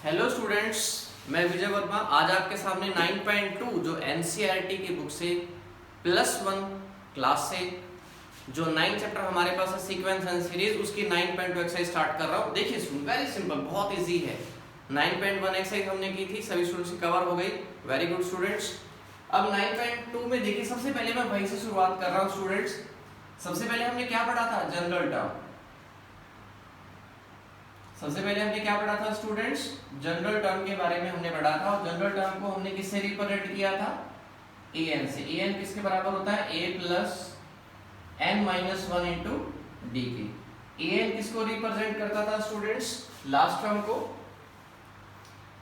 Hello students, मैं विजय वर्मा आज आपके सामने 9.2 जो एनसीईआरटी की बुक से +1 क्लास से जो 9 चैप्टर हमारे पास है सीक्वेंस एंड सीरीज उसकी 9.2 एक्सरसाइज स्टार्ट कर रहा हूँ। देखिए स्टूडेंट, वेरी सिंपल, बहुत इजी है। 9.1 एक्सरसाइज हमने की थी, सभी स्टूडेंट्स की कवर हो गई। Very good students. अब 9.2 में देखिए, सबसे पहले मैं वहीं से शुरुआत कर रहा हूँ स्टूडेंट्स। सबसे पहले हमने क्या पढ़ा था? General term. सबसे पहले हमने क्या पढ़ा था स्टूडेंट्स? जनरल टर्म के बारे में हमने पढ़ा था। और जनरल टर्म को हमने किससे रिप्रेजेंट किया था? an से। an किसके बराबर होता है? a plus n minus 1 into D के। an किसको रिप्रेजेंट करता था स्टूडेंट्स? लास्ट टर्म को।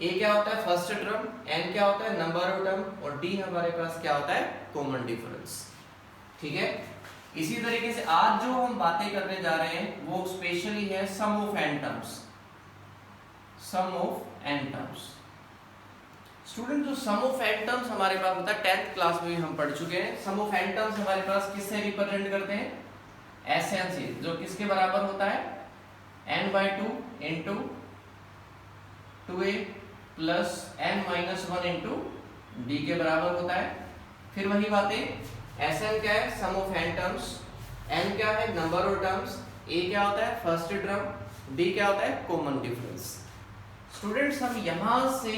a क्या होता है? First term. n क्या होता है? Number of term. और d हमारे पास क्या होता है? Common difference. ठीक है। इसी तरीके से आज जो हम बातें करने जा रहे हैं वो स्पेशली है sum of n terms. Sum of n terms. Student, जो सम ऑफ n टर्म्स हमारे पास होता है 10th क्लास में भी हम पढ़ चुके हैं। सम ऑफ n टर्म्स हमारे पास किससे रिप्रेजेंट करते हैं? Sn से, जो किसके बराबर होता है? n/2 into 2a plus n minus 1 into D के बराबर होता है। फिर वही बातें, Sn क्या है? Sum of n terms. n क्या है? Number of terms. a क्या होता है? First term. d क्या होता है? Common difference. स्टूडेंट्स, हम यहां से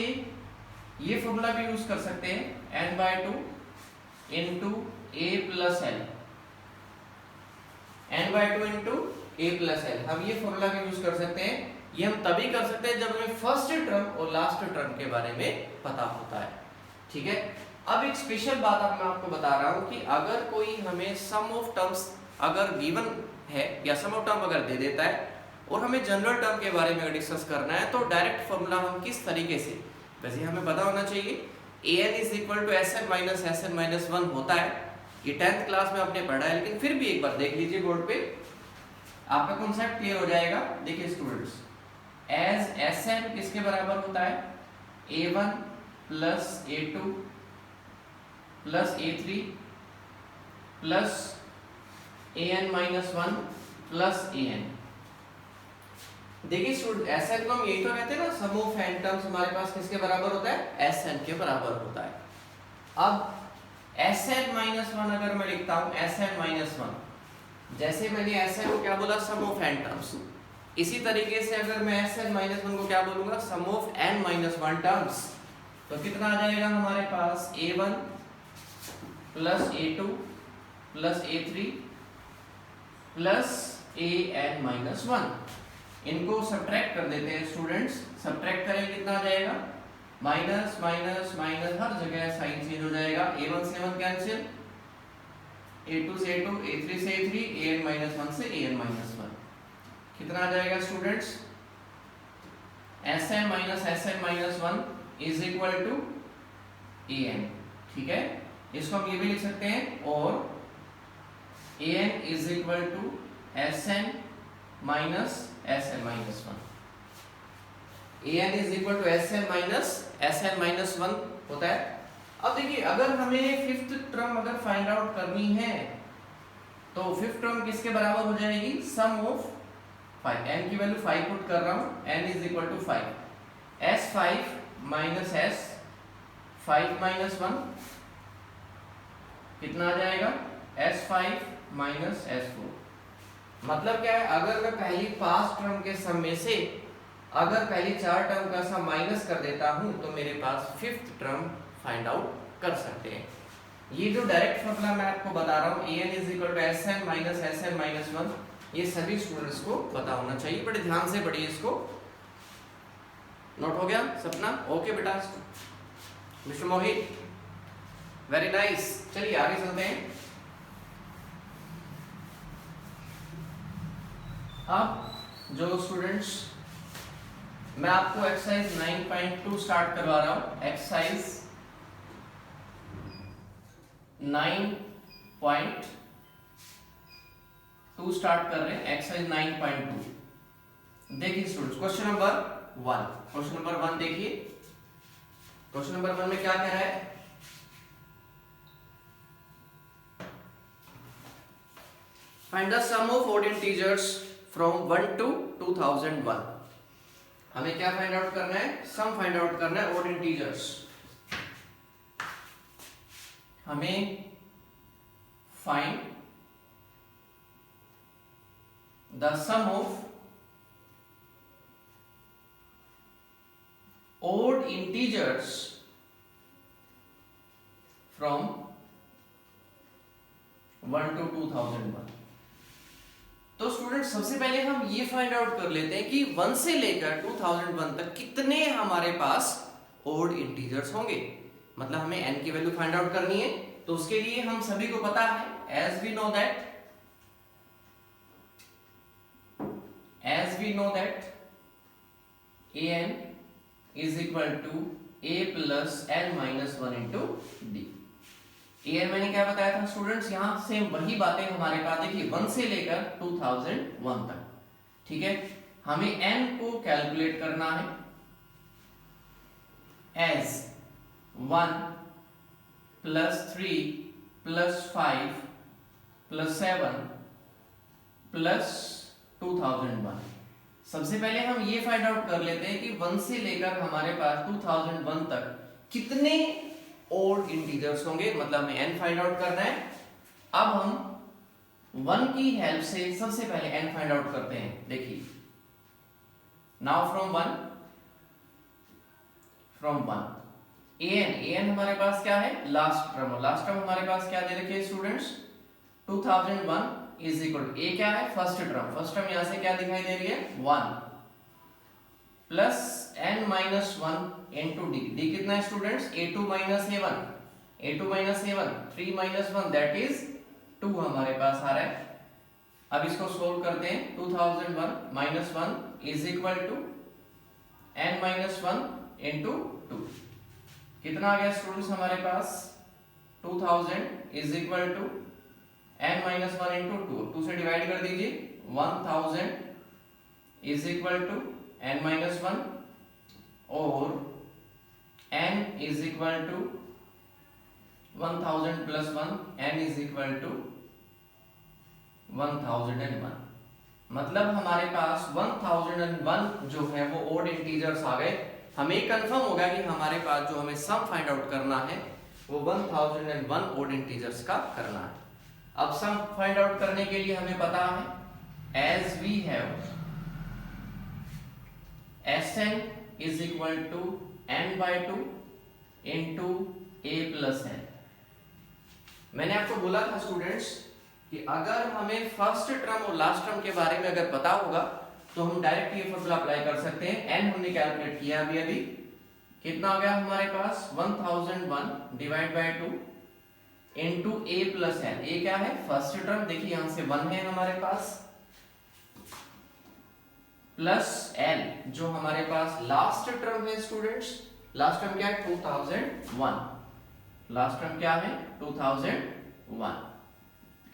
ये फॉर्मूला भी यूज कर सकते हैं, n/2 into a plus L. n/2 into a plus L, हम ये फॉर्मूला भी यूज कर सकते हैं। ये हम तभी कर सकते हैं जब हमें फर्स्ट टर्म और लास्ट टर्म के बारे में पता होता है। ठीक है। अब एक स्पेशल बात अब मैं आपको बता रहा हूं कि अगर कोई हमें सम ऑफ टर्म्स अगर गिवन है या सम ऑफ टर्म अगर दे देता है और हमें जनरल टर्म के बारे में डिस्कस करना है तो डायरेक्ट फॉर्मूला हम किस तरीके से, वैसे हमें पता होना चाहिए an is equal to Sn minus Sn minus 1 होता है। ये 10th क्लास में आपने पढ़ा है, लेकिन फिर भी एक बार देख लीजिए बोर्ड पे, आपका कॉन्सेप्ट क्लियर हो जाएगा। देखिए स्टूडेंट्स, एज Sn किसके बराबर होता है? a1 plus a2 plus a3 plus an minus 1 plus an। देखिए स्टूडेंट, Sn को हम यही तो कहते हैं ना, सम ऑफ n टर्म्स हमारे पास किसके बराबर होता है? Sn के बराबर होता है। अब Sn माइनस 1 अगर मैं लिखता हूं, Sn माइनस 1, जैसे मैंने Sn को क्या बोला? Sum of n terms. इसी तरीके से अगर मैं Sn माइनस 1 को क्या बोलूंगा? सम ऑफ n माइनस 1 टर्म्स। तो कितना आ जाएगा हमारे पास? a1 plus a2 plus a3 plus an minus 1। इनको सब्ट्रैक्ट कर देते हैं स्टूडेंट्स। सब्ट्रैक्ट करें, कितना आ जाएगा? माइनस माइनस माइनस, हर जगह साइन चेंज हो जाएगा। a1 से 1 कैंसिल, a2 से a2, a3 से a3, an माइनस 1 से an माइनस 1। कितना आ जाएगा students? Sn minus Sn minus 1 is equal to an। ठीक है। इसको हम ये भी लिख सकते हैं, और an is equal to Sn minus Sn minus 1। an is equal to Sn minus Sn minus 1 होता है। अब देखिए, अगर हमें फिफ्थ टर्म अगर फाइंड आउट करनी है तो फिफ्थ टर्म किसके बराबर हो जाएगी? Sum of 5। n की वैल्यू 5 पुट कर रहा हूं, n is equal to 5। s5 minus s5 minus 1 कितना आ जाएगा? s5 minus s4। मतलब क्या है? अगर मैं पहली 5 टर्म के सम में से अगर पहली 4 टर्म का सम माइनस कर देता हूं तो मेरे पास फिफ्थ टर्म फाइंड आउट कर सकते हैं। ये जो डायरेक्ट फॉर्मूला मैं आपको बता रहा हूं, an is equal to Sn minus Sn minus 1, ये सभी स्टूडेंट्स को पता होना चाहिए। बड़े ध्यान से पढ़िए इसको। नोट हो गया सपना? ओके बेटा। मिस्टर मोहित, वेरी नाइस। चलिए आगे चलते हैं। अब जो स्टूडेंट्स, मैं आपको एक्सरसाइज 9.2 स्टार्ट करवा रहा हूं। एक्सरसाइज 9.2 स्टार्ट कर रहे हैं। एक्सरसाइज 9.2। देखिए students, question number 1। Question number 1 देखिए। क्वेश्चन नंबर 1 में क्या कह रहा है? Find the sum of odd integers from 1 to 2001। हमें क्या फाइंड आउट करना है, सम फाइंड आउट करना है ऑड इंटीजर्स। हमें find the sum of odd integers from 1 to 2001। तो स्टूडेंट सबसे पहले हम ये फाइंड आउट कर लेते हैं कि 1 से लेकर 2001 तक कितने हमारे पास ओड इंटीजर्स होंगे। मतलब हमें n की वैल्यू फाइंड आउट करनी है, तो उसके लिए हम सभी को पता है as we know that an is equal to a plus n minus 1 into d। an मैंने क्या बताया था स्टूडेंट्स, यहाँ सेम वही बातें हमारे पास देखिए 1 से लेकर 2001 तक, ठीक है। हमें n को कैलकुलेट करना है as 1 plus 3 plus 5 plus 7 plus 2001। सबसे पहले हम ये फाइंड आउट कर लेते हैं कि 1 से लेकर हमारे पास 2001 तक कितने ओड इंटीजर्स होंगे, मतलब हमें n फाइंड आउट करना है। अब हम 1 की हेल्प से सबसे पहले n फाइंड आउट करते हैं। देखिए नाउ फ्रॉम 1 an हमारे पास क्या है, लास्ट टर्म हमारे पास क्या दे रखी है स्टूडेंट्स, 2001 इज इक्वल टू ए क्या है, फर्स्ट टर्म यहां से क्या दिखाई दे रही है 1 plus n minus 1 into D. D कितना है students, a2 minus a1 3 minus 1 that is 2 हमारे पास आ रहा है। अब इसको सोल्व करते हैं, 2001 minus 1 is equal to n minus 1 into 2। कितना आ गया स्टूडेंट्स हमारे पास, 2000 is equal to n minus 1 into 2 से डिवाइड कर दीजिए, 1000 is equal to n minus 1 और n is equal to 1000 plus 1 n is equal to 1001। मतलब हमारे पास 1001 जो है वो ओड इंटीजर्स आ गए। हमें कंफर्म होगा कि हमारे पास जो हमें सम फाइंड आउट करना है वो 1001 ओड इंटीजर्स का करना है। अब सम फाइंड आउट करने के लिए हमें पता है as we have Sn is equal to n by 2 into a plus n। मैंने आपको बोला था स्टूडेंट्स कि अगर हमें फर्स्ट टर्म और लास्ट टर्म के बारे में अगर पता होगा तो हम डायरेक्ट ये फॉर्मूला अप्लाई कर सकते हैं। n हमने कैलकुलेट किया अभी कितना हो गया हमारे पास 1001 divide by 2 into a plus n। a क्या है, फर्स्ट टर्म, देखिए यहां से 1 है हमारे पास, प्लस n जो हमारे पास लास्ट टर्म है स्टूडेंट्स। लास्ट टर्म क्या है 2001, लास्ट टर्म क्या है 2001।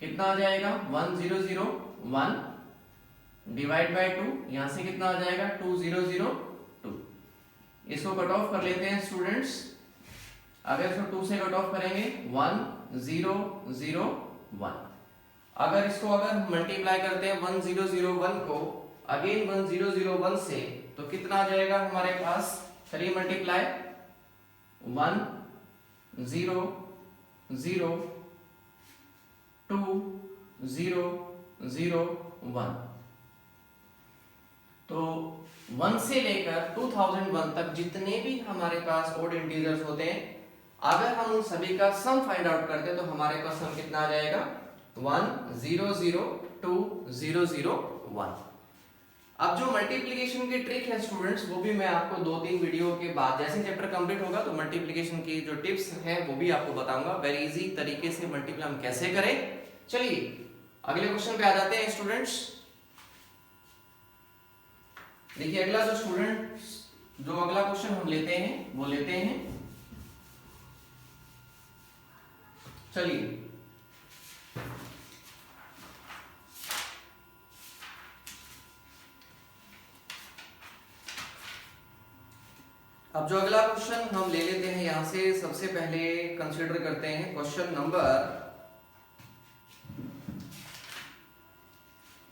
कितना आ जाएगा 1001 डिवाइड बाय 2, यहां से कितना आ जाएगा 2002। इसको कट ऑफ कर लेते हैं स्टूडेंट्स। अगर इसको 2 से कट ऑफ करेंगे 1001। अगर इसको मल्टीप्लाई करते हैं 1001 को अगेन 1001 से, तो कितना आ जाएगा हमारे पास, करिए मल्टीप्लाई 1002,001। तो 1 से लेकर 2001 तक जितने भी हमारे पास ओड इंटीजर्स होते हैं, अगर हम उन सभी का सम फाइंड आउट करते हैं तो हमारे पास सम कितना आ जाएगा 1002,001। अब जो मल्टीप्लिकेशन की ट्रिक है स्टूडेंट्स, वो भी मैं आपको 2-3 वीडियो के बाद जैसे चैप्टर कंप्लीट होगा तो मल्टीप्लिकेशन की जो टिप्स हैं वो भी आपको बताऊंगा। वेरी इजी तरीके से मल्टीप्लाई हम कैसे करें। चलिए अगले क्वेश्चन पे आ जाते हैं स्टूडेंट्स। देखिए अगला जो अगला क्वेश्चन हम लेते हैं चलिए अब जो अगला क्वेश्चन हम ले लेते हैं यहां से, सबसे पहले कंसीडर करते हैं क्वेश्चन नंबर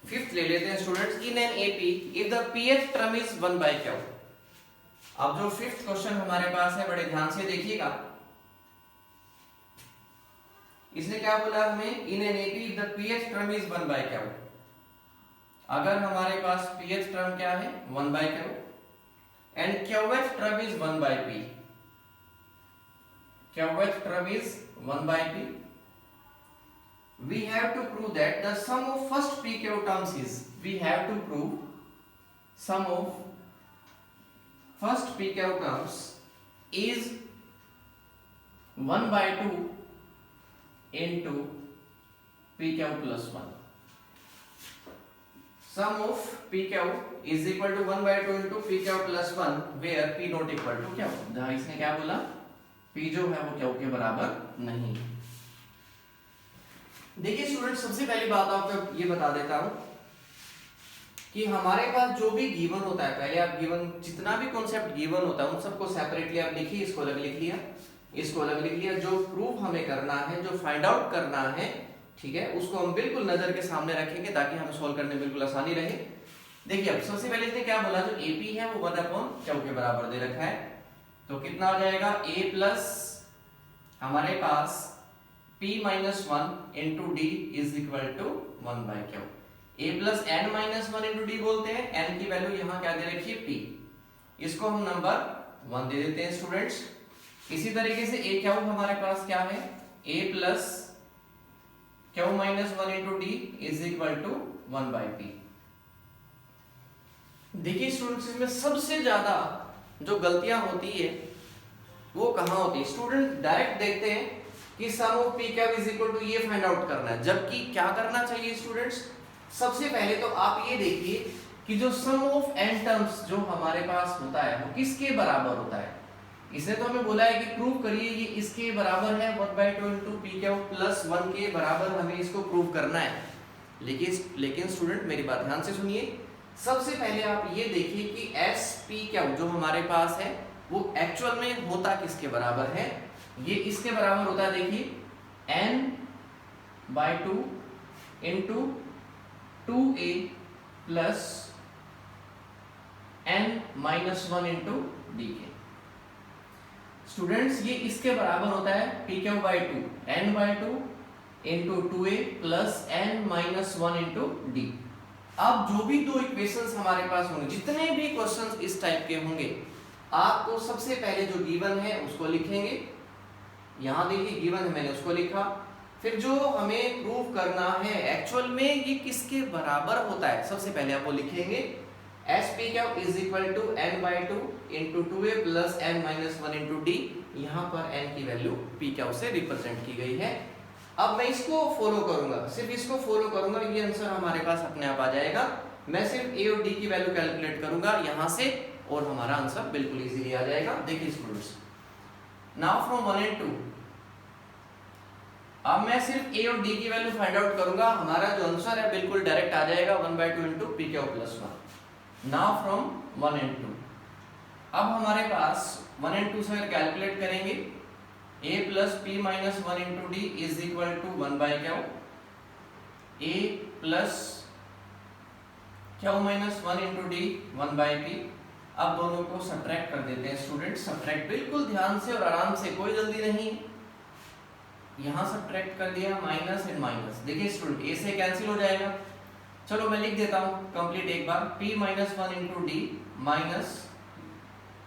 5 ले लेते हैं students. In an AP if the pth term is 1 by q, अब जो फिफ्थ क्वेश्चन हमारे पास है, बड़े ध्यान से देखिएगा। इसने क्या बोला हमें, in an AP the pth term is 1 by q. अगर हमारे पास पीएच टर्म क्या है 1 by q and qth term is 1 by p, qth term is 1 by p, we have to prove that the sum of first pq terms is, we have to prove sum of first pq terms is 1 by 2 into pq plus 1. Sum of pq is equal to 1 by 2 into pq plus 1 where p not equal to q। जहां इसने क्या बोला, p जो है वो q के बराबर नहीं। देखिए स्टूडेंट, सबसे पहली बात आपको ये बता देता हूं कि हमारे पास जो भी गिवन होता है, पहले आप गिवन जितना भी कॉन्सेप्ट गिवन होता है उन सबको सेपरेटली आप लिखिए, इसको अलग लिख लिया, इसको अलग लिख लिया। जो प्रूफ हमें करना है, जो फाइंड आउट करना है, ठीक है, उसको हम बिल्कुल नजर के सामने रखेंगे ताकि हमें सॉल्व करने में बिल्कुल आसानी रहे। देखिए अब सबसे पहले इसने क्या बोला, जो एपी है वो 1/q के बराबर दे रखा है, तो कितना हो जाएगा, a प्लस हमारे पास p minus 1 into d is equal to 1 by q। a plus n minus 1 into d बोलते हैं, n की वैल्यू यहाँ क्या दे रखी है p, इसको हम नंबर 1 दे देते हैं स्टूडेंट्स। इसी तरीके से a q हमारे पास क्या है, a plus q minus 1 into d is equal to 1 by p। देखिए स्टूडेंट्स, इसमें सबसे ज्यादा जो गलतियां होती है वो कहाँ होती है, स्टूडेंट डायरेक्ट देखते हैं कि सम ऑफ पी क्या इज इक्वल टू ये फाइंड आउट करना है, जबकि क्या करना चाहिए स्टूडेंट्स, सबसे पहले तो आप ये देखिए कि जो सम ऑफ एन टर्म्स जो हमारे पास होता है वो किसके बराबर होता है। इसने तो हमें बोला है कि प्रूव करिए ये इसके बराबर है 1/2 into pq plus 1 के बराबर हमें इसको प्रूव करना है। लेकिन स्टूडेंट मेरी बात ध्यान से सुनिए, सबसे पहले आप ये देखिए कि एस पी क्या जो हमारे पास है वो एक्चुअल में होता किसके बराबर है। ये इसके बराबर होता है, देखिए n/2 into 2a plus n-1 into dk। Students ये इसके बराबर होता है pq/2 n/2 into 2a plus n-1 into d। अब जो भी दो इक्वेशंस हमारे पास होंगे, जितने भी क्वेश्चंस इस टाइप के होंगे, आपको सबसे पहले जो गिवन है उसको लिखेंगे, यहाँ देखिए गिवन है मैंने उसको लिखा, फिर जो हमें प्रूव करना है एक्चुअल में ये किसके बराबर होता है, सबसे पहले आप वो लिखेंगे एस पी क्या is equal to n/2 into 2a plus n-1 into d। यहाँ पर n की वैल्यू p क्या से रिप्रेजेंट की गई है। अब मैं इसको फॉलो करूंगा, सिर्फ इसको फॉलो करूंगा, ये आंसर हमारे पास अपने आप आ जाएगा। मैं सिर्फ a और d की वैल्यू कैलकुलेट करूंगा यहाँ से और हमारा आंसर बिल्कुल इजीली आ जाएगा। देखिए स्टूडेंट्स, नाउ फ्रॉम 1 and 2 अब मैं सिर्फ a और d की वैल्यू फाइंड आउट करूंगा, हमारा जो आंसर है बिल्कुल डायरेक्ट आ जाएगा 1/2 into pq plus 1। Now from 1 and 2 अब हमारे पास 1 and 2 से अगर कैलकुलेट करेंगे a plus p minus 1 into d is equal to 1/q, a plus q minus 1 into d 1/p। अब दोनों को सब्ट्रैक्ट कर देते हैं स्टूडेंट, सब्ट्रैक्ट बिल्कुल ध्यान से और आराम से, कोई जल्दी नहीं। यहाँ सब्ट्रैक्ट कर दिया, माइनस एंड माइनस, देखिए स्टूडेंट a से कैंसिल हो जाएगा। चलो मैं लिख देता हूँ कंप्लीट एक बार, p minus 1 into d minus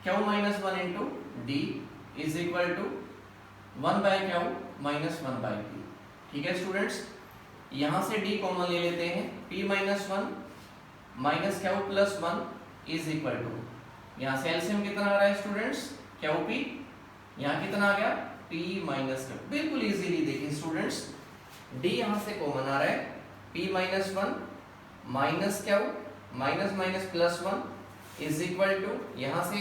q minus 1 into d is equal to 1/q minus 1/p। ठीक है स्टूडेंट्स, यहाँ से d कॉमन ले लेते हैं, p minus 1 minus q plus 1 is equal to, यहाँ से एलसीएम कितना आ रहा है स्टूडेंट्स, qp, यहाँ कितना आ गया p minus q। बिल्कुल इजीली देखिए स्टूडेंट्स, d यहाँ से कॉमन आ रहा है, p minus 1 minus q minus minus plus 1 is equal to, यहाँ से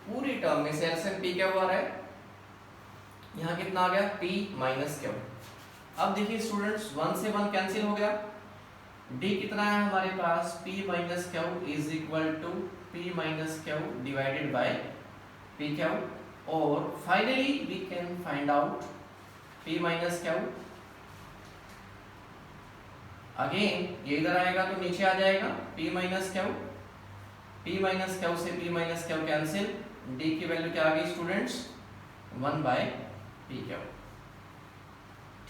पूरी टर्म में से एलसीएम p क्या आ रहा है, यहाँ कितना आ गया p minus q। अब देखिए स्टूडेंट्स 1 से 1 कैंसिल हो गया, d कितना है हमारे पास p minus q is equal to p minus q divided by pq, और finally we can find out p minus q। Again ये इधर आएगा तो नीचे आ जाएगा p minus q P minus q से P minus Q cancel, D की वैल्यू क्या आ गई स्टूडेंट्स 1/p क्यू।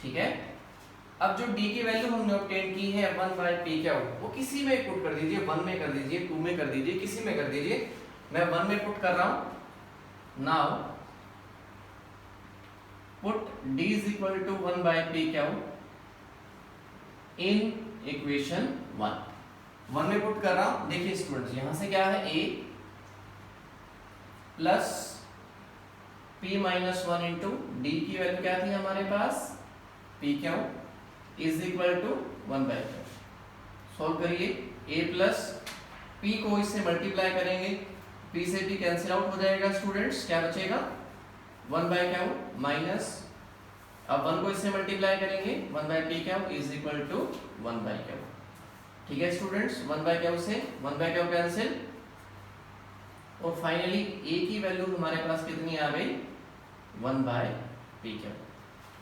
ठीक है, अब जो D की वैल्यू हमने ऑब्टेन की है 1/p क्यू, वो किसी में पुट कर दीजिए, 1 में कर दीजिए, 2 में कर दीजिए, किसी में कर दीजिए। मैं 1 में पुट कर रहा हूं। Now put D is equal to 1/p Q in equation 1 में पुट कर रहा हूं। देखिए स्टूडेंट्स, यहां से क्या है a plus p minus 1 into d की वैल्यू क्या थी हमारे पास p q is equal to 1/q। Solve करिए, a प्लस p को इससे मल्टीप्लाई करेंगे, p से p कैंसिल आउट हो जाएगा स्टूडेंट्स, क्या बचेगा 1/q माइनस, अब 1 को इससे मल्टीप्लाई करेंगे 1/p Q is equal to 1/q। ठीक है स्टूडेंट्स, 1/q से 1/q कैंसिल, और फाइनली a की वैल्यू हमारे पास कितनी आ गई 1/p क्यू।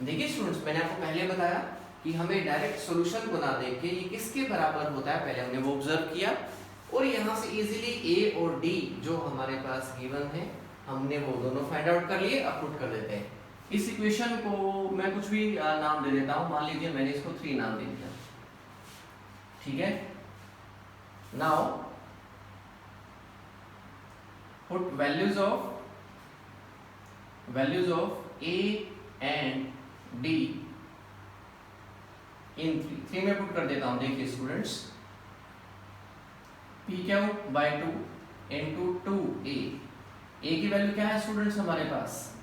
देखिए स्टूडेंट्स, मैंने आपको पहले बताया कि हमें डायरेक्ट सॉल्यूशन बना दे के ये किसके बराबर होता है, पहले हमने वो ऑब्जर्व किया, और यहाँ से इजीली a और d जो हमारे पास गिवन है हमने वो दोनों फाइंड आउट कर लिए। अब पुट कर देते हैं इस इक्वेशन को, मैं कुछ भी नाम दे देता हूँ, मान लीजिए मैंने इसको 3 नाम दे दिया। ठीक है, now put values of a and d इन 3 में पुट कर देता हूं। देखिए students, p q by 2 into 2a, a की वैल्यू क्या है स्टूडेंट्स हमारे पास,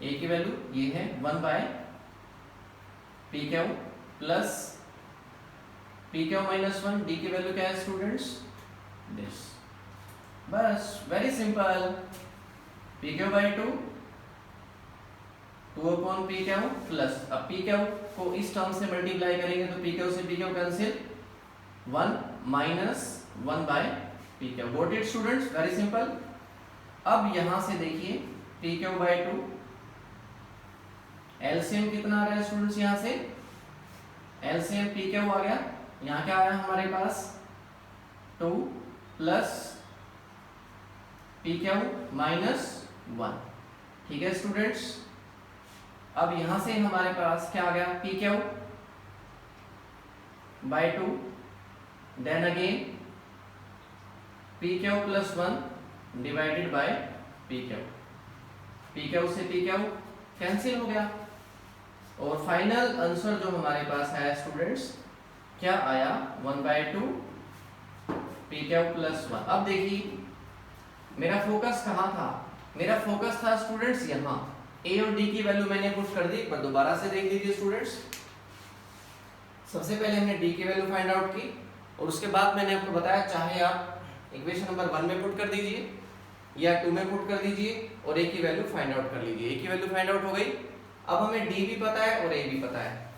a की वैल्यू ये है 1/p Q plus p Q minus 1, d की वैल्यू क्या है स्टूडेंट्स दिस। बस very simple, p q by 2 2/p Q plus, अब p क्यू को इस टर्म से मल्टीप्लाई करेंगे तो p क्यू से p q cancel, 1 minus 1/p Q. Got it students, very simple. अब यहां से देखिए p क्यू बाई 2, एलसीएम कितना आ रहा है स्टूडेंट्स, यहां से एलसीएम p क्यू आ गया, यहां क्या आया हमारे पास 2 प्लस p क्यू माइनस 1। ठीक है स्टूडेंट्स, अब यहां से हमारे पास क्या आ गया p q by 2, then again p q plus 1 divided by p q से p क्यू कैंसिल हो गया, और फाइनल आंसर जो हमारे पास है स्टूडेंट्स क्या आया 1/2 p क्यू प्लस 1। अब देखिए मेरा फोकस कहाँ था, मेरा फोकस था स्टूडेंट्स यहाँ, a और d की वैल्यू मैंने पुट कर दी। एक बार दोबारा से देख लीजिए स्टूडेंट्स, सबसे पहले हमने d की वैल्यू फाइंड आउट की, और उसके बाद मैंने आपको बताया चाहे आप इक्वेशन नंबर 1 में पुट कर दीजिए या 2 में पुट कर दीजिए और a की वैल्यू फाइंड आउट कर लीजिए। a की वैल्यू फाइंड आउट हो गई, अब हमें d भी पता है और a भी पता है,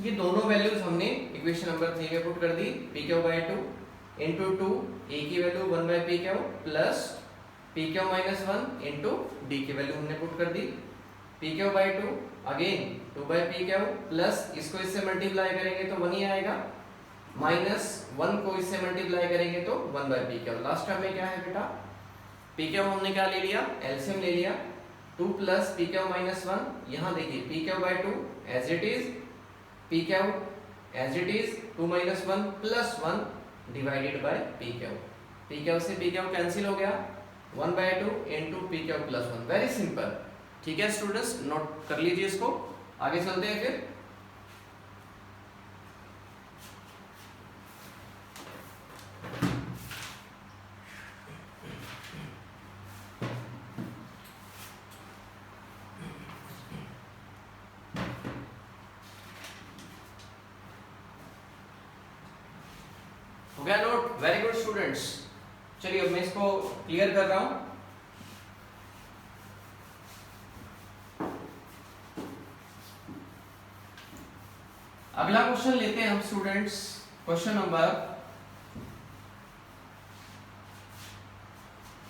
ये दोनों वैल्यूज हमने इक्वेशन नंबर 3 में पुट कर दी, p q by 2 into 2, a की value 1/p Q plus p Q minus 1 into d की वैल्यू हमने पुट कर दी, p q by 2 again 2/p Q plus इसको इससे मल्टीप्लाई करेंगे तो 1 ही आएगा, माइनस 1 को इससे मल्टीप्लाई करेंगे तो 1/p क्यू। लास्ट टर्म में क्या है बेटा, p क्यू हमने क्या ले लिया, एलसीएम ले लिया, 2 प्लस p क्यू माइनस 1, यहाँ देखिए p q by 2 as it is, p q as it is, 2 minus 1 plus 1 divided by p q, p q से p क्यू कैंसिल हो गया, 1/2 into p q plus 1। Very simple. ठीक है students, note कर लीजिए इसको, आगे चलते हैं फिर। हो गया नोट, वेरी गुड स्टूडेंट्स। चलिए अब मैं इसको क्लियर कर रहा हूं। अगला क्वेश्चन लेते हैं हम students, question number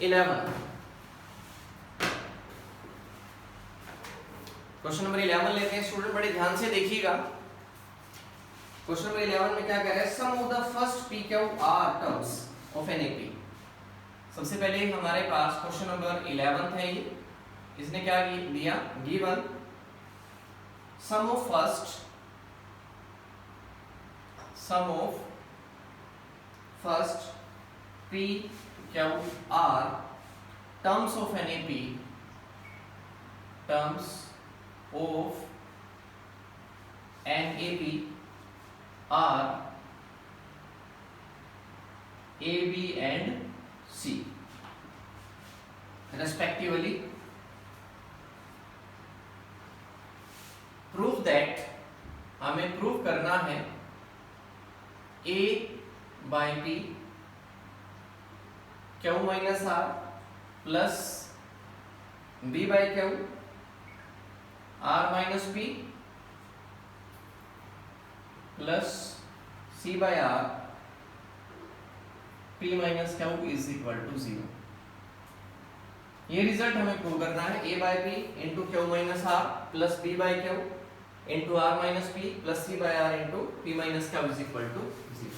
11। Question number 11 लेते हैं स्टूडेंट, बड़े ध्यान से देखिएगा। क्वेश्चन नंबर 11 में क्या कह रहा है, sum of the first p q r terms of an AP. सबसे पहले हमारे पास क्वेश्चन नंबर 11 है ये। इसने क्या दिया, given sum of first P Q R terms of an AP, terms of an AP are A B and C respectively. Prove that, हमें prove करना है A by P Q minus R plus B by Q R minus P plus C by R P minus Q is equal to 0। ये result हमें prove करना है। A by p into q minus r plus b by q into r minus p plus c by r into p minus q is equal to 0।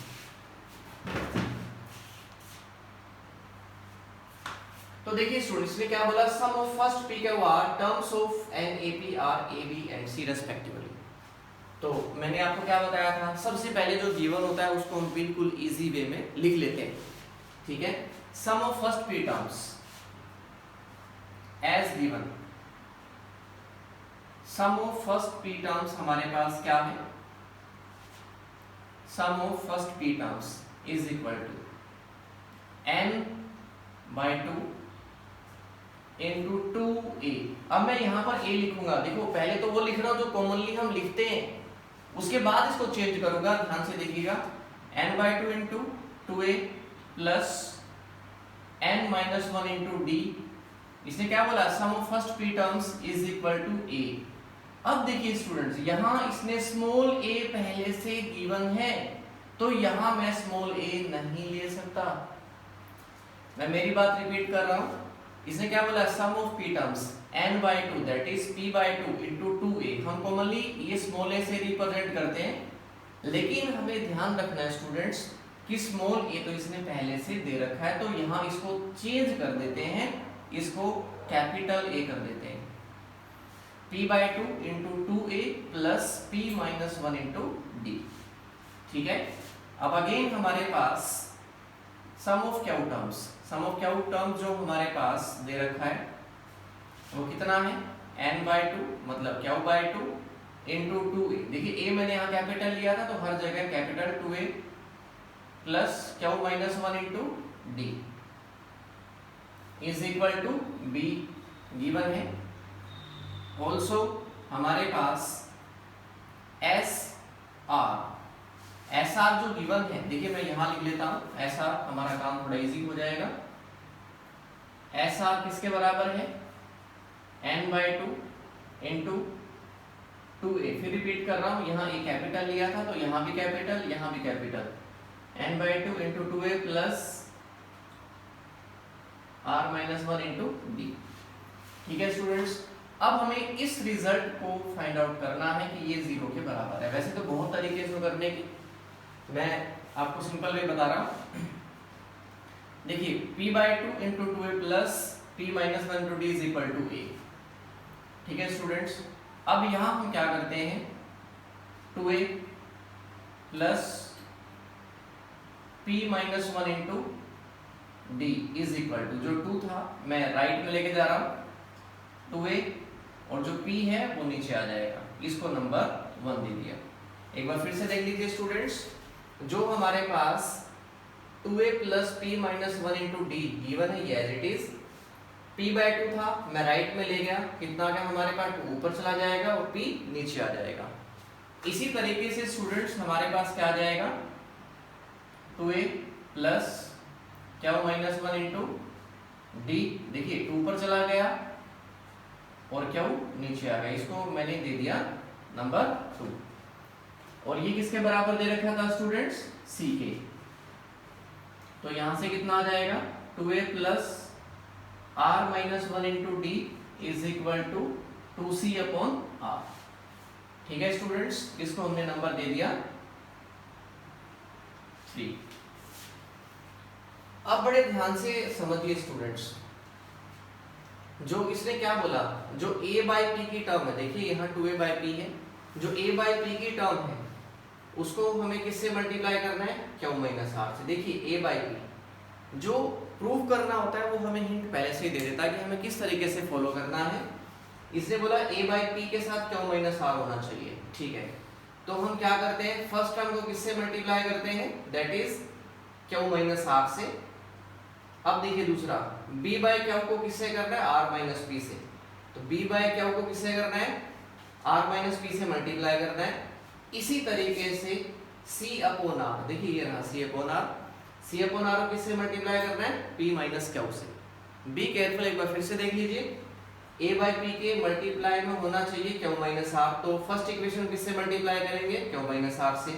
तो देखिए students ने क्या बोला, sum of first P Q R terms of an A P are A B and c respectively. तो मैंने आपको क्या बताया था, सबसे पहले जो गिवन होता है उसको हम बिल्कुल इजी वे में लिख लेते हैं, ठीक है। Sum of first p terms as given, sum of first p terms हमारे पास क्या है, sum of first p terms is equal to n by 2 into 2a। अब मैं यहां पर a लिखूंगा, देखो पहले तो वो लिख रहा हूं जो कॉमनली हम लिखते हैं, उसके बाद इसको चेंज करूंगा, ध्यान से देखिएगा। n by 2 into 2a plus n minus 1 into d। इसने क्या बोला, sum of first p terms is equal to a। अब देखिए स्टूडेंट्स, यहां इसने स्मॉल a पहले से गिवन है, तो यहां मैं स्मॉल a नहीं ले सकता। मैं मेरी बात रिपीट कर रहा हूं, इसने क्या बोला, sum of p terms n by 2 that is p by 2 into 2a। हम कॉमनली ये स्मॉल a से रिप्रेजेंट करते हैं, लेकिन हमें ध्यान रखना है स्टूडेंट्स कि स्मॉल a तो इसने पहले से दे रखा है, तो यहां इसको चेंज कर देते हैं, इसको कैपिटल A कर देते हैं, p by 2 into 2a plus p minus 1 into d, ठीक है। अब अगेन हमारे पास sum of q terms, sum of q terms जो हमारे पास दे रखा है वो कितना है, n बाई 2 मतलब क्यू बाई 2 इंटू 2a। देखिए a मैंने यहाँ कैपिटल लिया था, तो हर जगह capital 2a plus q minus 1 into d is equal to b given है। ऑल्सो हमारे पास एस आर जो गिवन है, देखिए मैं यहां लिख लेता हूं एस आर, हमारा काम थोड़ा इजी हो जाएगा। एस आर किसके बराबर है, n बाई 2 इंटू 2a। फिर रिपीट कर रहा हूं, यहां a कैपिटल लिया था, तो यहां भी कैपिटल, यहां भी capital, n by 2 into 2a plus r minus 1 into d, ठीक है स्टूडेंट्स। अब हमें इस रिजल्ट को फाइंड आउट करना है कि ये 0 के बराबर है। वैसे तो बहुत तरीके से करने की, मैं आपको सिंपल वे बता रहा हूं। देखिए p by 2 into 2a plus p minus 1 into d is equal to a, ठीक है स्टूडेंट्स। अब यहां हम क्या करते हैं, 2a plus p minus 1 into d is equal to, जो 2 था मैं राइट में लेके जा रहा हूं, 2a और जो p है वो नीचे आ जाएगा, इसको नंबर 1 दे दिया। एक बार फिर से देख लीजिए स्टूडेंट्स, जो हमारे पास 2a plus p minus 1 into d given है, ये as it is. p by 2 था, मैं राइट में ले गया, कितना आ गया हमारे पास, 2 ऊपर चला जाएगा और p नीचे आ जाएगा। इसी तरीके से स्टूडेंट्स हमारे पास क्या आ जाएगा, 2a प्लस क्या माइनस 1 इंटू डी, देखिए 2 ऊपर चला गया और क्या नीचे आ गया, इसको मैंने दे दिया नंबर 2। और ये किसके बराबर दे रखा था स्टूडेंट्स, c के। तो यहां से कितना आ जाएगा, 2a plus r minus 1 into d is equal to 2c upon r, ठीक है स्टूडेंट्स। इसको हमने नंबर दे दिया 3। अब बड़े ध्यान से समझिए स्टूडेंट्स, जो इसने क्या बोला, जो a बाई पी की टर्म है, देखिए यहाँ 2a बाई पी है, जो a बाई पी की टर्म है उसको हमें किससे मल्टीप्लाई करना है, क्यू माइनस आर से। देखिए a बाई पी जो प्रूव करना होता है वो हमें हिंट पहले से ही दे देता है कि हमें किस तरीके से फॉलो करना है। इसने बोला a बाई पी के साथ क्यू माइनस आर होना चाहिए, ठीक है। तो हम क्या करते हैं, फर्स्ट टर्म को किससे मल्टीप्लाई करते हैं, that is q minus r से। अब देखिए दूसरा, b बाई क्यू को किससे करना है, r माइनस पी से। तो b बाई क्यू को किससे करना है, r माइनस पी से मल्टीप्लाई करना है। इसी तरीके से c अपॉन r, देखिए ये रहा c upon r, c upon r को किससे मल्टीप्लाई करना है, p माइनस क्यू से। बी केयरफुल, एक बार फिर से देख लीजिए, a बाई पी के मल्टीप्लाई में होना चाहिए क्यू माइनस आर, तो फर्स्ट इक्वेशन किससे मल्टीप्लाई करेंगे, क्यू माइनस आर से।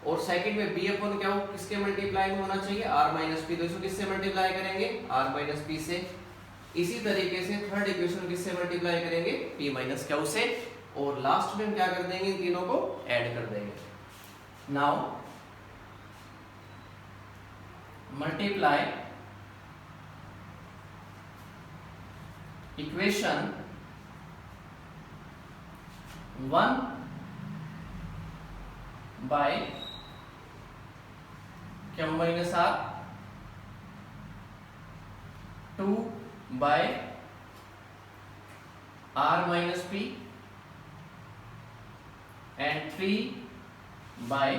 और सेकंड में b अपॉन क्यू किसके मल्टीप्लाई में होना चाहिए, r माइनस पी, तो इसको किससे मल्टीप्लाई करेंगे, r माइनस पी से। इसी तरीके से थर्ड इक्वेशन किससे मल्टीप्लाई करेंगे, p माइनस क्यू से। और लास्ट में हम क्या कर देंगे, इन तीनों को ऐड कर देंगे। Now multiply equation 1 by q minus r, 2 by r minus p and 3 by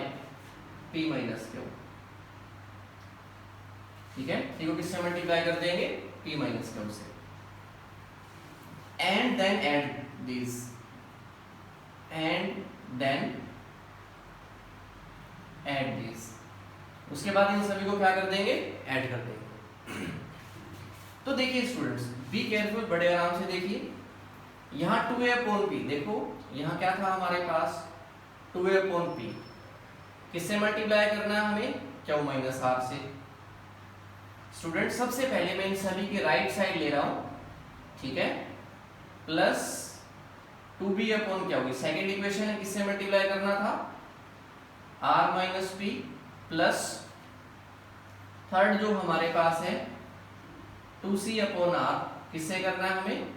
p minus q, ठीक है। इनको किससे मल्टीप्लाई कर देंगे, पी माइनस क्यू से। And then add this, and then add this, उसके बाद इन सभी को क्या कर देंगे, ऐड कर देंगे। तो देखिए स्टूडेंट्स, बी केयरफुल, बड़े आराम से देखिए, यहाँ 2a अपॉन पी, देखो यहाँ क्या था हमारे पास, 2a अपॉन पी, किससे मल्टीप्लाई करना है हमें, क्यू माइनस आर से। स्टूडेंट सबसे पहले मैं इन सभी के राइट साइड ले रहा हूं, ठीक है, प्लस 2b अपॉन क्या होगी, सेकेंड इक्वेशन है, किससे मल्टीप्लाई करना था, r minus p, plus third जो हमारे पास है 2c अपॉन r, किससे करना है हमें,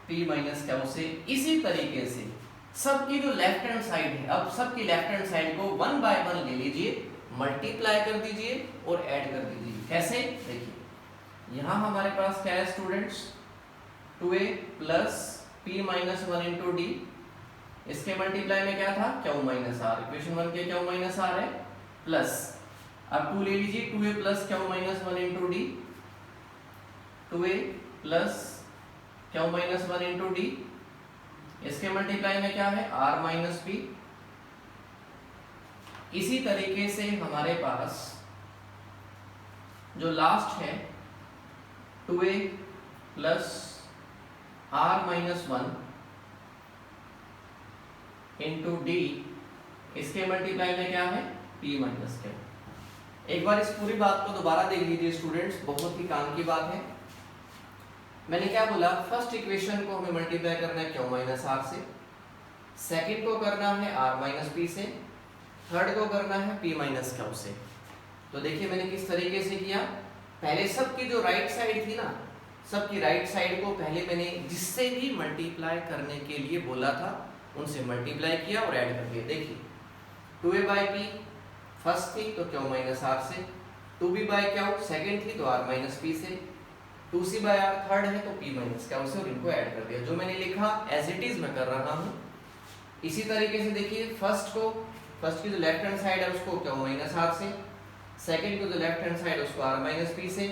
p माइनस क्यू से। इसी तरीके से सबकी जो लेफ्ट हैंड साइड है, अब सबकी लेफ्ट हैंड साइड को 1 बाय 1 ले लीजिए, मल्टीप्लाई कर दीजिए और ऐड कर दीजिए। कैसे, देखिए यहाँ हमारे पास क्या है students, 2a plus p minus 1 into D, इसके मल्टीप्लाई में क्या था, क्यू माइनस आर, इक्वेशन 1 के क्यू माइनस आर है, प्लस अब 2 ले लीजिए, 2a plus q minus 1 into D, 2a plus q minus 1 into D, इसके मल्टीप्लाई में क्या है, r माइनस पी। इसी तरीके से हमारे पास जो लास्ट है 2a plus r minus 1 into D, इसके मल्टीप्लाई में क्या है, p माइनस क्यू। एक बार इस पूरी बात को दोबारा देख लीजिए स्टूडेंट्स, बहुत ही काम की बात है। मैंने क्या बोला, फर्स्ट इक्वेशन को हमें मल्टीप्लाई करना है क्यू माइनस आर से, सेकंड को करना है r माइनस पी से, थर्ड को करना है p माइनस क्यू से। तो देखिए मैंने किस तरीके से किया, पहले सबकी जो राइट साइड थी ना, सबकी राइट साइड को पहले मैंने जिससे भी मल्टीप्लाई करने के लिए बोला था उनसे मल्टीप्लाई किया और ऐड कर दिया। देखिए 2a बाई पी फर्स्ट थी तो क्यू माइनस आर से, 2b बाई क्यू सेकेंड थी तो r माइनस पी से, 2c बाई आर थर्ड है तो p माइनस क्यू से, और इनको ऐड कर दिया। जो मैंने लिखा एज इट इज मैं कर रहा हूँ। इसी तरीके से देखिए फर्स्ट की जो लेफ्ट हैंड साइड है उसको क्यू माइनस आर से, सेकंड की जो लेफ्ट हैंड साइड उसको r माइनस पी से,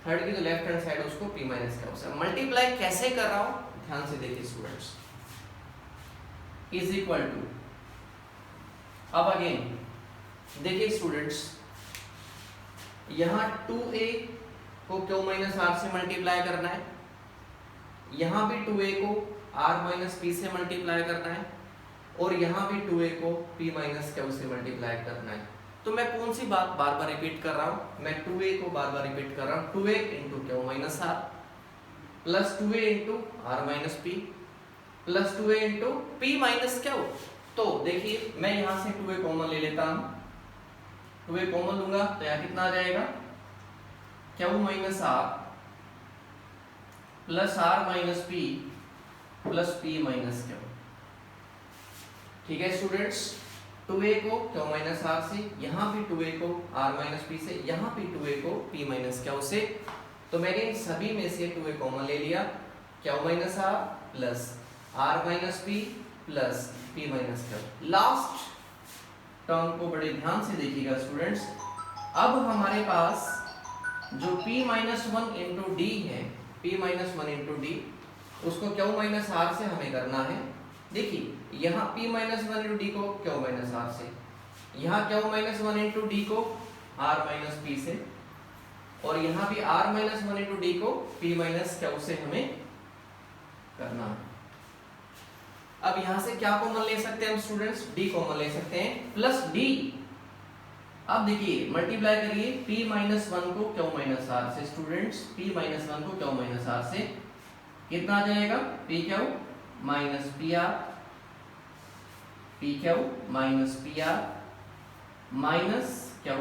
थर्ड की जो लेफ्ट हैंड साइड उसको p माइनस क्यू से। मल्टीप्लाई कैसे कर रहा हूँ ध्यान से देखिए स्टूडेंट्स, इज इक्वल टू, अब अगेन देखिए स्टूडेंट्स, यहाँ 2a को क्यू माइनस आर से मल्टीप्लाई करना है, यहाँ भी 2a को r माइनस पी से मल्टीप्लाई करना है, और यहाँ भी 2a को p माइनस क्यू से मल्टीप्लाई करना है। तो मैं कौन सी बात बार बार रिपीट कर रहा हूँ, मैं 2a को बार बार रिपीट कर रहा हूँ, 2a into q minus r plus 2a into r minus p plus 2a into p minus q. तो देखिए मैं यहाँ से 2a कॉमन ले लेता हूँ, टू ए कॉमन लूंगा तो यहाँ कितना आ जाएगा, q minus r plus r minus p plus p minus q. ठीक है स्टूडेंट्स, टू ए को क्यू माइनस आर से, यहाँ भी टू ए को आर माइनस पी से, यहाँ भी टू ए को पी माइनस क्यू से। तो मैंने इन सभी में से टू ए कॉमन ले लिया, q minus r plus r minus p plus p minus q. Last term को बड़े ध्यान से देखिएगा स्टूडेंट्स। अब हमारे पास जो p minus one into D है, p minus one into D, उसको क्यू माइनस आर से हमें करना है। देखिए यहाँ p minus one into D को क्यू माइनस आर से, यहाँ Q minus one into D को r माइनस पी से, और यहाँ भी r minus one into D को p माइनस क्यू से हमें करना है। अब यहाँ से क्या कॉमन ले सकते हैं हम स्टूडेंट्स, d कॉमन ले सकते हैं प्लस d। अब देखिए मल्टीप्लाई करिए p माइनस वन को क्यू माइनस आर से स्टूडेंट्स, p माइनस वन को क्यू माइनस आर से कितना आ जाएगा, p q minus p r, p q minus p r minus q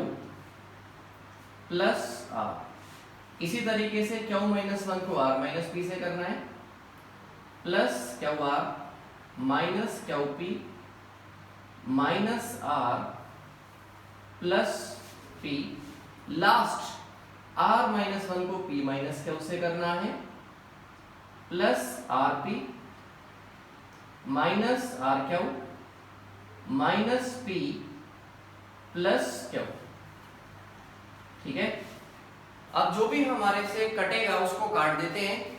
plus r. इसी तरीके से क्यू माइनस वन को आर माइनस पी से करना है, plus q r minus q p minus r plus p. Last r minus one को p minus q से करना है, plus r p minus r q minus p plus q. ठीक है, अब जो भी हमारे से कटेगा उसको काट देते हैं।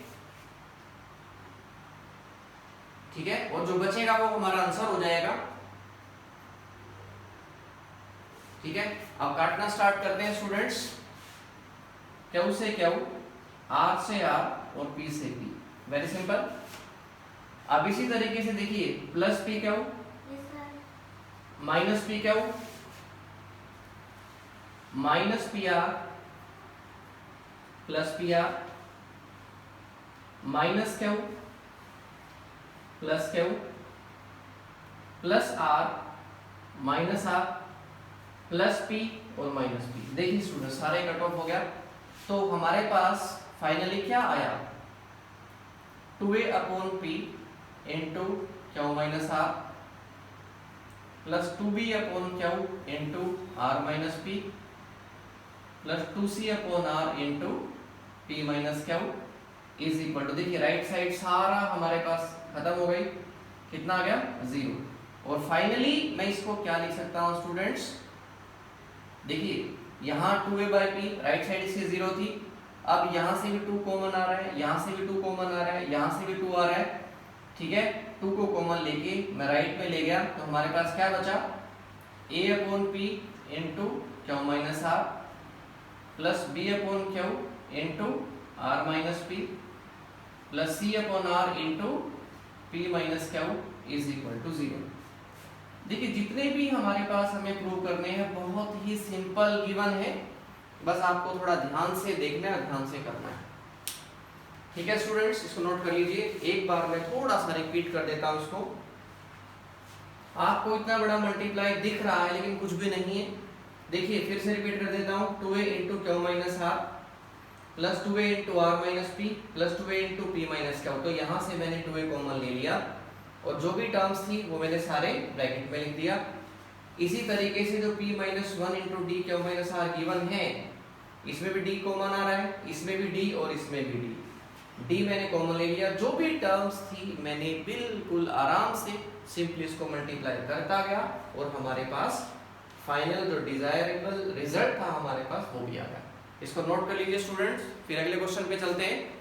ठीक है, और जो बचेगा वो हमारा आंसर हो जाएगा। ठीक है, अब काटना स्टार्ट करते हैं स्टूडेंट्स। क्यू से क्यू, आर से आर और पी से पी, वेरी सिंपल। अब इसी तरीके से देखिए plus p q minus p q minus p r plus p r minus q plus q plus r minus r plus p और माइनस पी। देखिए स्टूडेंट सारे कट ऑफ हो गया। तो हमारे पास फाइनली क्या आया, 2a upon p into q minus r plus 2b upon q into r minus p plus 2c upon r into p minus q is equal to, देखिए राइट साइड सारा हमारे पास खत्म हो गई, कितना आ गया, 0। और फाइनली मैं इसको क्या लिख सकता हूँ स्टूडेंट्स, देखिए यहाँ 2a by P, right side इसकी 0 थी, अब यहाँ से भी 2 कॉमन आ रहा है, यहाँ से भी 2 कॉमन आ रहा है, यहाँ से भी 2 आ रहा है। ठीक है, 2 को कॉमन लेके मैं राइट में ले गया तो हमारे पास क्या बचा, a upon p into q minus r plus b upon q into r minus p plus c upon r into p minus q is equal to 0। देखिए जितने भी हमारे पास हमें प्रूव करने हैं बहुत ही सिंपल गिवन है, बस आपको थोड़ा ध्यान से देखना है, ध्यान से करना है। ठीक है स्टूडेंट्स, इसको नोट कर लीजिए। एक बार मैं थोड़ा सा रिपीट कर देता हूं इसको। आपको इतना बड़ा मल्टीप्लाई दिख रहा है लेकिन कुछ भी नहीं है। देखिए फिर से रिपीट कर देता हूं, 2a into q minus r plus 2a into r minus p plus 2a into p minus q. तो यहाँ से मैंने 2a कॉमन ले लिया और जो भी टर्म्स थी वो मैंने सारे ब्रैकेट में लिख दिया। इसी तरीके से जो p minus one into d q minus r given है, इसमें भी d कॉमन आ रहा है, इसमें भी d और इसमें भी d मैंने कॉमन ले लिया। जो भी टर्म्स थी मैंने बिल्कुल आराम से सिंपली इसको मल्टीप्लाई करता गया और हमारे पास फाइनल जो डिजायरेबल रिजल्ट था हमारे पास वो भी आ गया। इसको नोट कर लीजिए स्टूडेंट्स, फिर अगले क्वेश्चन पे चलते हैं।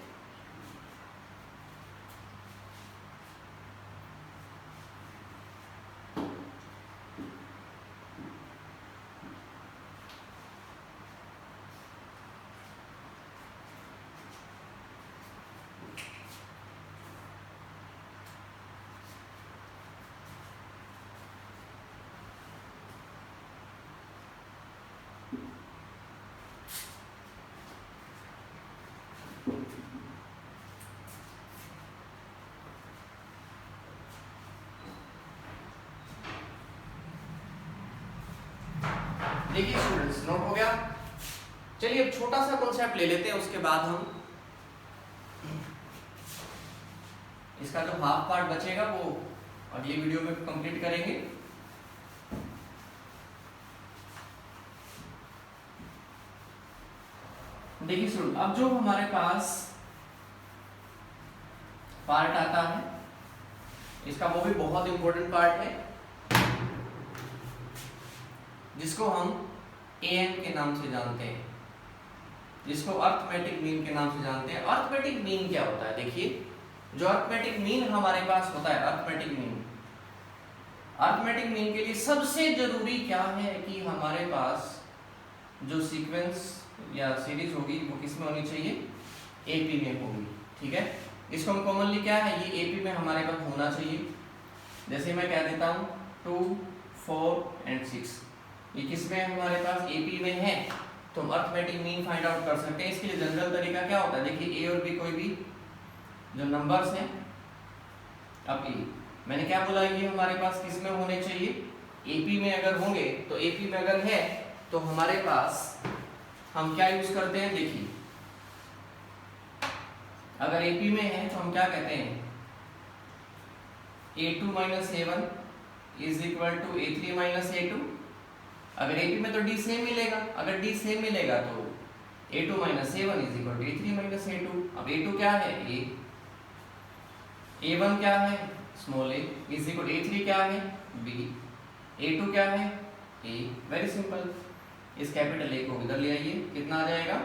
देखिए स्टूडेंट्स, नोट हो गया। चलिए अब छोटा सा कॉन्सेप्ट ले लेते हैं, उसके बाद हम इसका जो हाफ पार्ट बचेगा वो अगली वीडियो में कंप्लीट करेंगे। देखिए स्टूडेंट, अब जो हमारे पास पार्ट आता है, इसका वो भी बहुत इंपॉर्टेंट पार्ट है, जिसको हम एएन के नाम से जानते हैं, जिसको अर्थमेटिक मीन के नाम से जानते हैं। अर्थमेटिक मीन क्या होता है? देखिए, जो अर्थमेटिक मीन हमारे पास होता है, अर्थमेटिक मीन के लिए सबसे जरूरी क्या है कि हमारे पास जो सीक्वेंस या सीरीज होगी वो किस में होनी चाहिए? एपी में होगी। ठीक है, इसको हम कॉमनली क्या है, ये एपी में हमारे पास होना चाहिए। जैसे मैं कह देता हूँ 2, 4 एंड 6, ये किस में हमारे पास? एपी में है, तो हम अर्थमेटिक मीन फाइंड आउट कर सकते हैं। इसके लिए जनरल तरीका क्या होता है? देखिए, ए और बी कोई भी जो नंबर्स हैं, अब ए मैंने क्या बोला, ये हमारे पास किस में होने चाहिए? एपी में अगर होंगे, तो एपी में अगर है तो हमारे पास हम क्या यूज करते हैं? देखिए, अगर एपी में है तो हम क्या कहते हैं? a2 - a1 is equal to a3 - a2। अगर एपी में तो डी सेम मिलेगा, अगर डी सेम मिलेगा तो a2 - a1 is equal to a3 - a2। अब a2 क्या है? a, a1 क्या है? Small a is equal a3 क्या है? b, a2 क्या है? a। Very simple. इस कैपिटल ए को इधर ले आइए, कितना आ जाएगा?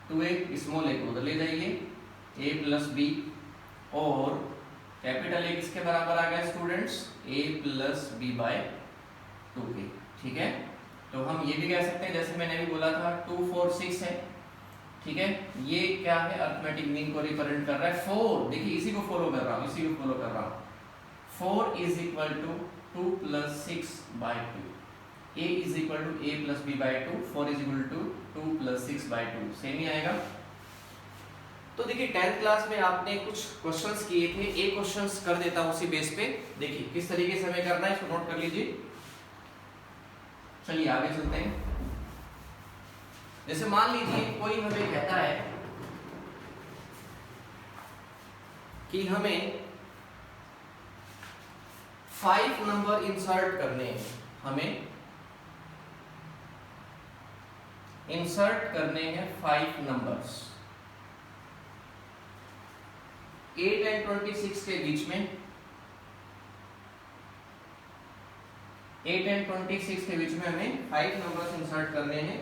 2a, स्मॉल a को उधर ले जाइए, a प्लस b, और कैपिटल ए किसके बराबर आ गया students? a plus b by 2a। ठीक है, तो हम ये भी कह सकते हैं, जैसे मैंने अभी बोला था 2, 4, 6 है। ठीक है, ये क्या है? अर्थमेटिक मीन को रिप्रेजेंट कर रहा है। 4, देखिए इसी को फॉलो कर रहा हूँ, 4 is equal to 2 plus 6 by 2, a is equal to a plus b by 2, 4 is equal to 2 plus 6 by 2, same ही आएगा। तो देखिए 10th क्लास में आपने कुछ क्वेश्चंस किए थे, एक क्वेश्चंस कर देता हूं उसी बेस पे। देखिए किस तरीके से हमें करना है, इसको नोट कर लीजिए। चलिए आगे चलते हैं। जैसे मान लीजिए कोई हमें कहता है कि हमें 5 नंबर इंसर्ट करने हैं, हमें इंसर्ट करने हैं 5 नंबर्स 8 एंड 26 के बीच में, 8 एंड 26 के बीच में हमें 5 नंबर्स इंसर्ट करने हैं,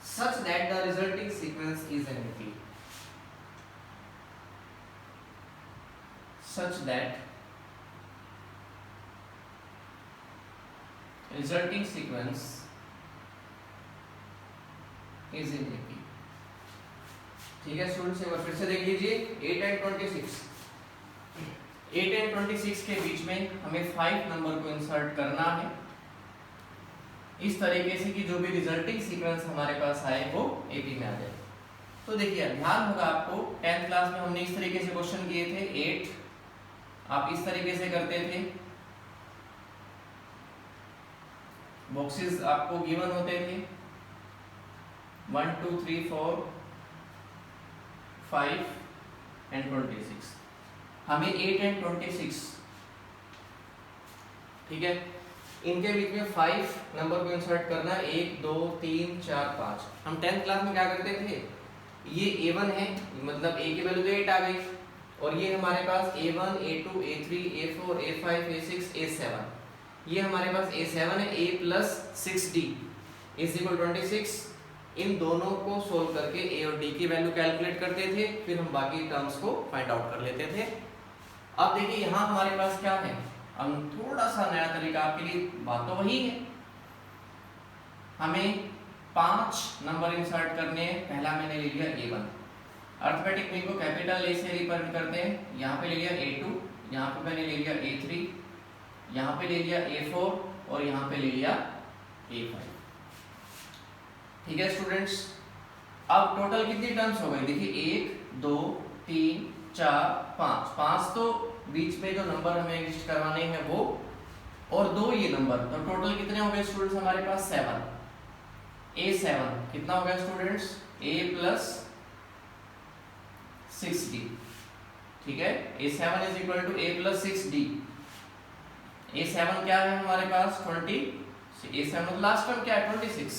such that the resulting sequence is empty, such that resulting sequence is empty। ठीक है स्टूडेंट्स, एक बार फिर से देख लीजिए, 8 एंड 26, 8 एंड 26 के बीच में हमें 5 नंबर को इंसर्ट करना है, इस तरीके से कि जो भी रिजल्टिंग सीक्वेंस हमारे पास आए वो एपी में आ जाए। तो देखिए ध्यान होगा आपको, 10th क्लास में हमने इस तरीके से क्वेश्चन किए थे, 8 आप इस तरीके से करते थे, बॉक्सेस आपको गिवन होते थे 1, 2, 3, 4, 5 एंड 26। हमें 8 एंड 26, ठीक है, इनके बीच में 5 नंबर को इंसर्ट करना है, 1, 2, 3, 4, 5। हम 10th क्लास में क्या करते थे, ये A1 है, मतलब A की वैल्यू तो 8 आ गई, और ये हमारे पास A1, A2, A3, A4, A5, A6, A7, ये हमारे पास A7 है, A plus 6D is equal 26। इन दोनों को सोल्व करके A और D की वैल्यू कैलकुलेट करते थे, फिर हम बाकी टर्म्स को फाइंड आउट कर लेते थे। अब देखिए यहाँ हमारे पास क्या है, हम थोड़ा सा नया तरीका आपके लिए, बात तो वही है, हमें 5 नंबर इंसर्ट करने हैं। पहला मैंने ले लिया A1, अर्थमेटिक मीन को कैपिटल A से रिप्रेजेंट करते हैं, यहाँ पे ले लिया A2, यहाँ पे मैंने ले लिया A3, यहाँ पे ले लिया A4 और यहाँ पे ले लिया A5। ठीक है स्टूडेंट्स, अब टोटल कितनी टर्म्स हो गई, देखिए 1, 2, 3, 4, 5, 5 तो बीच में जो नंबर हमें एग्जिस्ट करवाने हैं वो और 2 ये नंबर, तो टोटल कितने हो गए स्टूडेंट्स हमारे पास 7। A7 कितना हो गया स्टूडेंट्स, A प्लस 6D, ठीक है। A7 is equal to A plus 6D। A7 क्या है हमारे पास 20, A7 लास्ट टर्म क्या है 26,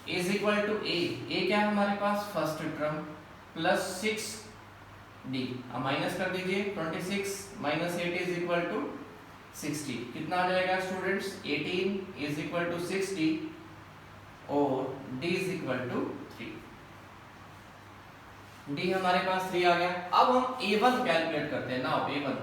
इज इक्वल टू A क्या है हमारे पास फर्स्ट टर्म प्लस 6D। अब माइनस कर दीजिए, 26 माइनस 8 इज इक्वल टू 60, कितना आ जाएगा स्टूडेंट्स 18 इज इक्वल टू 60 और D is equal to 3। D हमारे पास 3 आ गया। अब हम A1 कैलकुलेट करते हैं। Now A1